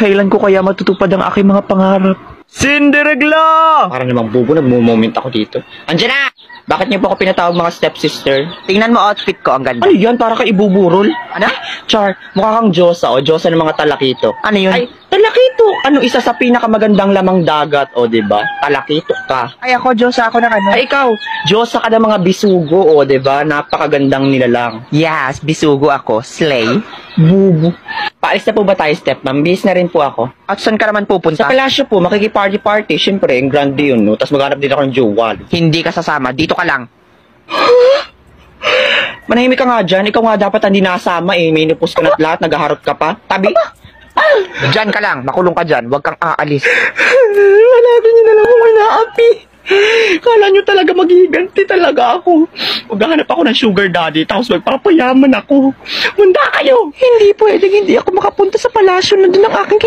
Kailan ko kaya matutupad ang aking mga pangarap? Cinderella! Para namang bubo, nagmo-moment ako dito. Andiyan na! Bakit niyo po ako pinatawag mga stepsister? Tingnan mo outfit ko, ang ganda. Ano yan? Para ka ibuburol? Ano? Char, mukha kang Diyosa o Diyosa ng mga talakito. Ano yun? Ay, talakito! Ano isa sa pinakamagandang lamang dagat, o diba? Talakito ka. Ay, ako, Diyos, ako ng ano. Ay, ikaw, Diyosa ka ng mga bisugo, o diba? Napakagandang nilalang. Yes, bisugo ako. Slay. Bubo. Paalis na po ba tayo, step ma'am? Bis na rin po ako. At saan ka naman Sa pupunta? palasyo po, makikiparty-party. Siyempre, ang grande yun, no? Tapos maghanap din ako ng jowa. Hindi ka sasama. Dito ka lang. Manahimik ka nga dyan. Ikaw nga dapat hindi nasama eh. May nupos ka na't lahat. Naghaharot ka pa. Tabi. Diyan ka lang. Makulong ka dyan. Huwag kang aalis. Hanapin niyo na lang kung inaapi. Kala niyo talaga maghiganti talaga ako. Maghahanap ako ng sugar daddy. Tapos magpapayaman ako. Munda kayo. Hindi pwedeng hindi ako makapunta sa palasyo. Nandun ang aking